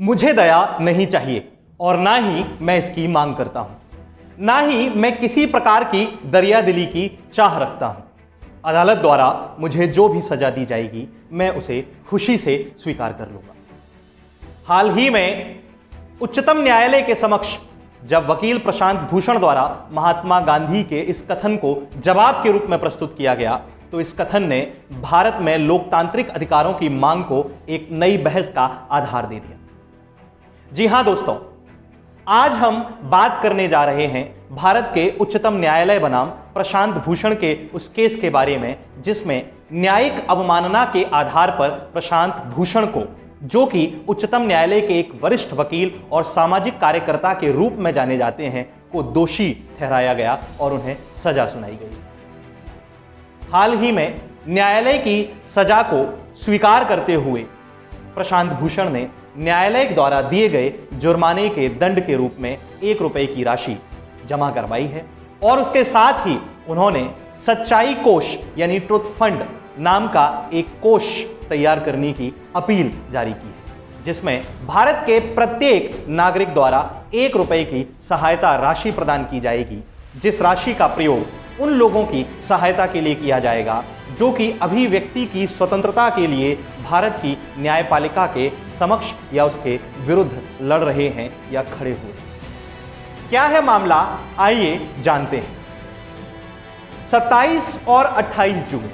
मुझे दया नहीं चाहिए और ना ही मैं इसकी मांग करता हूं, ना ही मैं किसी प्रकार की दरियादिली की चाह रखता हूं। अदालत द्वारा मुझे जो भी सजा दी जाएगी मैं उसे खुशी से स्वीकार कर लूंगा। हाल ही में उच्चतम न्यायालय के समक्ष जब वकील प्रशांत भूषण द्वारा महात्मा गांधी के इस कथन को जवाब के रूप में प्रस्तुत किया गया तो इस कथन ने भारत में लोकतांत्रिक अधिकारों की मांग को एक नई बहस का आधार दे दिया। जी हां दोस्तों, आज हम बात करने जा रहे हैं भारत के उच्चतम न्यायालय बनाम प्रशांत भूषण के उस केस के बारे में जिसमें न्यायिक अवमानना के आधार पर प्रशांत भूषण को, जो कि उच्चतम न्यायालय के एक वरिष्ठ वकील और सामाजिक कार्यकर्ता के रूप में जाने जाते हैं, को दोषी ठहराया गया और उन्हें सजा सुनाई गई। हाल ही में न्यायालय की सजा को स्वीकार करते हुए प्रशांत भूषण ने न्यायालय द्वारा दिए गए जुर्माने के दंड के रूप में ₹1 की राशि जमा करवाई है और उसके साथ ही उन्होंने सच्चाई कोष यानी ट्रुथ फंड नाम का एक कोष तैयार करने की अपील जारी की है, जिसमें भारत के प्रत्येक नागरिक द्वारा ₹1 की सहायता राशि प्रदान की जाएगी, जिस राशि का प्रयोग उन लोगों की सहायता के लिए किया जाएगा जो कि अभिव्यक्ति की स्वतंत्रता के लिए भारत की न्यायपालिका के समक्ष या उसके विरुद्ध लड़ रहे हैं या खड़े हुए। क्या है मामला, आइए जानते हैं। 27 और 28 जून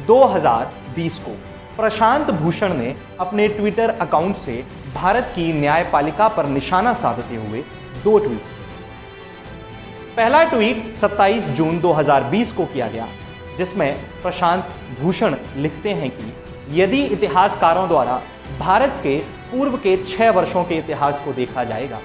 2020 को प्रशांत भूषण ने अपने ट्विटर अकाउंट से भारत की न्यायपालिका पर निशाना साधते हुए 2 ट्वीट्स किए। पहला ट्वीट 27 जून 2020 को किया गया, जिसमें प्रशांत भूषण लिखते हैं कि यदि इतिहासकारों द्वारा भारत के पूर्व के 6 वर्षों के इतिहास को देखा जाएगा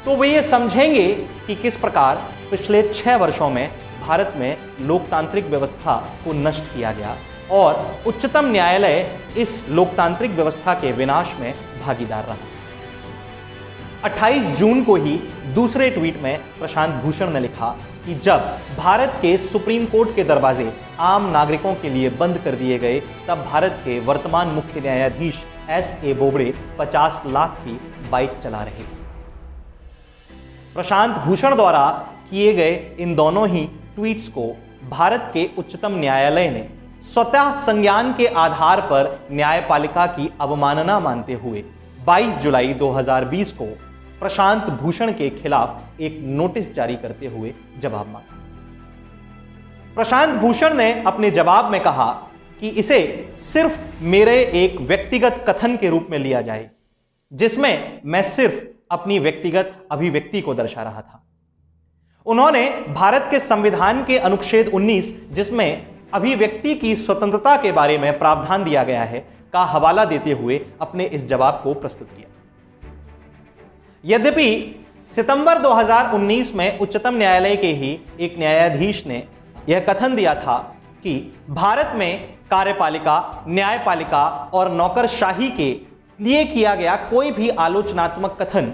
तो वे ये समझेंगे कि किस प्रकार पिछले 6 वर्षों में भारत में लोकतांत्रिक व्यवस्था को नष्ट किया गया और उच्चतम न्यायालय इस लोकतांत्रिक व्यवस्था के विनाश में भागीदार रहा। 28 जून को ही दूसरे ट्वीट में प्रशांत भूषण ने लिखा कि जब भारत के सुप्रीम कोर्ट के दरवाजे आम नागरिकों के लिए बंद कर दिए गए तब भारत के वर्तमान मुख्य न्यायाधीश S.A. बोबड़े 50 लाख की बाइक चला रहे थे। प्रशांत भूषण द्वारा किए गए इन दोनों ही ट्वीट्स को भारत के उच्चतम न्यायालय ने स्वतः संज्ञान के आधार पर न्यायपालिका की अवमानना मानते हुए 22 जुलाई 2020 को प्रशांत भूषण के खिलाफ एक नोटिस जारी करते हुए जवाब मांगा। प्रशांत भूषण ने अपने जवाब में कहा कि इसे सिर्फ मेरे एक व्यक्तिगत कथन के रूप में लिया जाए, जिसमें मैं सिर्फ अपनी व्यक्तिगत अभिव्यक्ति को दर्शा रहा था। उन्होंने भारत के संविधान के अनुच्छेद 19, जिसमें अभिव्यक्ति की स्वतंत्रता के बारे में प्रावधान दिया गया है, का हवाला देते हुए अपने इस जवाब को प्रस्तुत किया। यद्यपि सितंबर 2019 में उच्चतम न्यायालय के ही एक न्यायाधीश ने यह कथन दिया था कि भारत में कार्यपालिका, न्यायपालिका और नौकरशाही के लिए किया गया कोई भी आलोचनात्मक कथन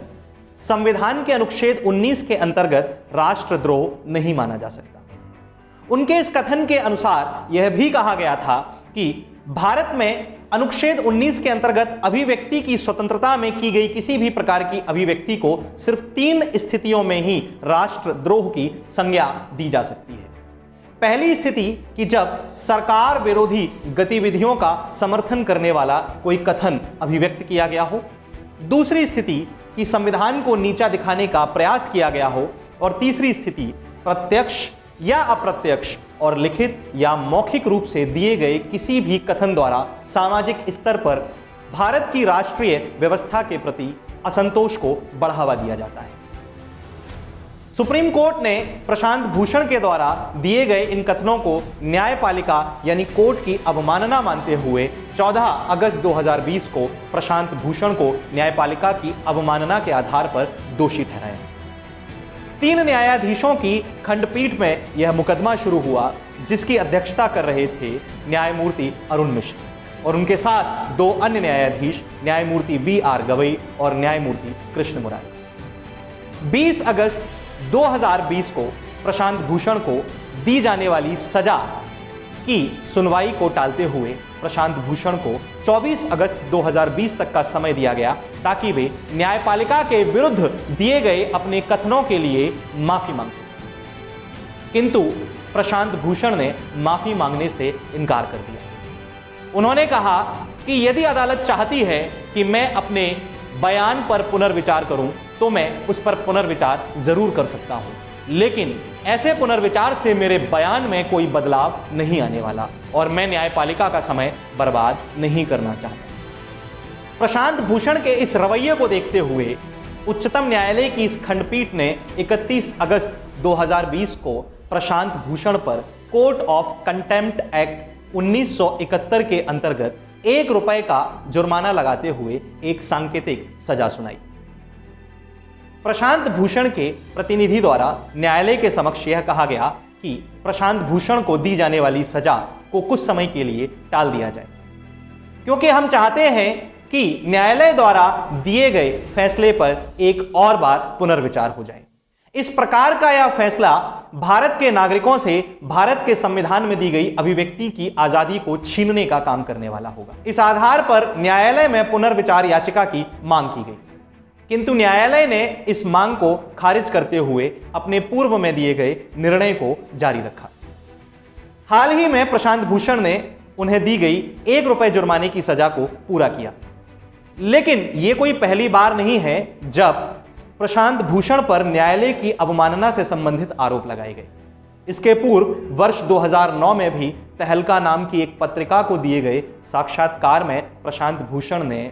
संविधान के अनुच्छेद 19 के अंतर्गत राष्ट्रद्रोह नहीं माना जा सकता। उनके इस कथन के अनुसार यह भी कहा गया था कि भारत में अनुच्छेद 19 के अंतर्गत अभिव्यक्ति की स्वतंत्रता में की गई किसी भी प्रकार की अभिव्यक्ति को सिर्फ 3 स्थितियों में ही राष्ट्रद्रोह की संज्ञा दी जा सकती है। पहली स्थिति कि जब सरकार विरोधी गतिविधियों का समर्थन करने वाला कोई कथन अभिव्यक्त किया गया हो। दूसरी स्थिति कि संविधान को नीचा दिखाने का प्रयास किया गया हो। और तीसरी स्थिति प्रत्यक्ष या अप्रत्यक्ष और लिखित या मौखिक रूप से दिए गए किसी भी कथन द्वारा सामाजिक स्तर पर भारत की राष्ट्रीय व्यवस्था के प्रति असंतोष को बढ़ावा दिया जाता है। सुप्रीम कोर्ट ने प्रशांत भूषण के द्वारा दिए गए इन कथनों को न्यायपालिका यानी कोर्ट की अवमानना मानते हुए 14 अगस्त 2020 को प्रशांत भूषण को न्यायपालिका की अवमानना के आधार पर दोषी ठहराया। 3 न्यायाधीशों की खंडपीठ में यह मुकदमा शुरू हुआ, जिसकी अध्यक्षता कर रहे थे न्यायमूर्ति अरुण मिश्र और उनके साथ 2 अन्य न्यायाधीश न्यायमूर्ति B.R. गवई और न्यायमूर्ति कृष्ण मुरारी। 20 अगस्त 2020 को प्रशांत भूषण को दी जाने वाली सजा की सुनवाई को टालते हुए प्रशांत भूषण को 24 अगस्त 2020 तक का समय दिया गया ताकि वे न्यायपालिका के विरुद्ध दिए गए अपने कथनों के लिए माफी मांग सकें। किंतु प्रशांत भूषण ने माफी मांगने से इनकार कर दिया। उन्होंने कहा कि यदि अदालत चाहती है कि मैं अपने बयान पर पुनर्विचार करूं तो मैं उस पर पुनर्विचार जरूर कर सकता हूं, लेकिन ऐसे पुनर्विचार से मेरे बयान में कोई बदलाव नहीं आने वाला और मैं न्यायपालिका का समय बर्बाद नहीं करना चाहता। प्रशांत भूषण के इस रवैये को देखते हुए उच्चतम न्यायालय की इस खंडपीठ ने 31 अगस्त 2020 को प्रशांत भूषण पर कोर्ट ऑफ कंटेम्प्ट एक्ट 1971 के अंतर्गत ₹1 का जुर्माना लगाते हुए एक सांकेतिक सजा सुनाई। प्रशांत भूषण के प्रतिनिधि द्वारा न्यायालय के समक्ष यह कहा गया कि प्रशांत भूषण को दी जाने वाली सजा को कुछ समय के लिए टाल दिया जाए, क्योंकि हम चाहते हैं कि न्यायालय द्वारा दिए गए फैसले पर एक और बार पुनर्विचार हो जाए। इस प्रकार का यह फैसला भारत के नागरिकों से भारत के संविधान में दी गई अभिव्यक्ति की आजादी को छीनने का काम करने वाला होगा। इस आधार पर न्यायालय में पुनर्विचार याचिका की मांग की गई, किंतु न्यायालय ने इस मांग को खारिज करते हुए अपने पूर्व में दिए गए निर्णय को जारी रखा। हाल ही में प्रशांत भूषण ने उन्हें दी गई ₹1 जुर्माने की सजा को पूरा किया, लेकिन यह कोई पहली बार नहीं है जब प्रशांत भूषण पर न्यायालय की अवमानना से संबंधित आरोप लगाए गए। इसके पूर्व वर्ष 2009 में भी तहलका नाम की एक पत्रिका को दिए गए साक्षात्कार में प्रशांत भूषण ने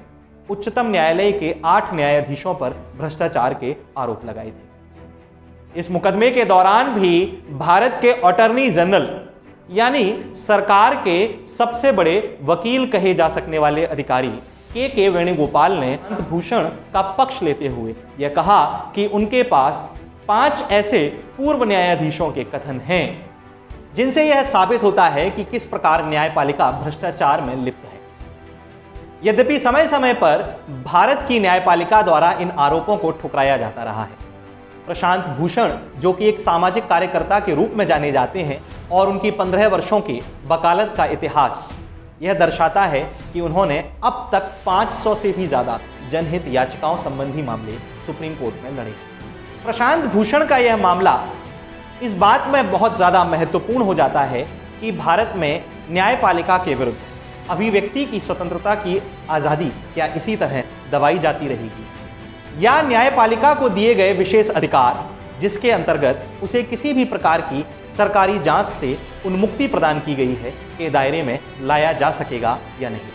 उच्चतम न्यायालय के 8 न्यायाधीशों पर भ्रष्टाचार के आरोप लगाए थे। इस मुकदमे के दौरान भी भारत के अटॉर्नी जनरल यानी सरकार के सबसे बड़े वकील कहे जा सकने वाले अधिकारी के वेणुगोपाल ने प्रशांत भूषण का पक्ष लेते हुए यह कहा कि उनके पास 5 ऐसे पूर्व न्यायाधीशों के कथन हैं जिनसे यह साबित होता है कि किस प्रकार न्यायपालिका भ्रष्टाचार में लिप्त है। यद्यपि समय समय पर भारत की न्यायपालिका द्वारा इन आरोपों को ठुकराया जाता रहा है। प्रशांत भूषण, जो कि एक सामाजिक कार्यकर्ता के रूप में जाने जाते हैं, और उनकी 15 वर्षों की वकालत का इतिहास यह दर्शाता है कि उन्होंने अब तक 500 से भी ज्यादा जनहित याचिकाओं संबंधी मामले सुप्रीम कोर्ट में लड़े। प्रशांत भूषण का यह मामला इस बात में बहुत ज्यादा महत्वपूर्ण हो जाता है कि भारत में न्यायपालिका के विरुद्ध अभिव्यक्ति की स्वतंत्रता की आजादी क्या इसी तरह दबाई जाती रहेगी, या न्यायपालिका को दिए गए विशेष अधिकार जिसके अंतर्गत उसे किसी भी प्रकार की सरकारी जांच से उन्मुक्ति प्रदान की गई है के दायरे में लाया जा सकेगा या नहीं।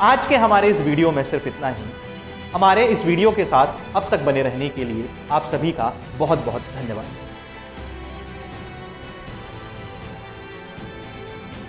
आज के हमारे इस वीडियो में सिर्फ इतना ही। हमारे इस वीडियो के साथ अब तक बने रहने के लिए आप सभी का बहुत बहुत धन्यवाद।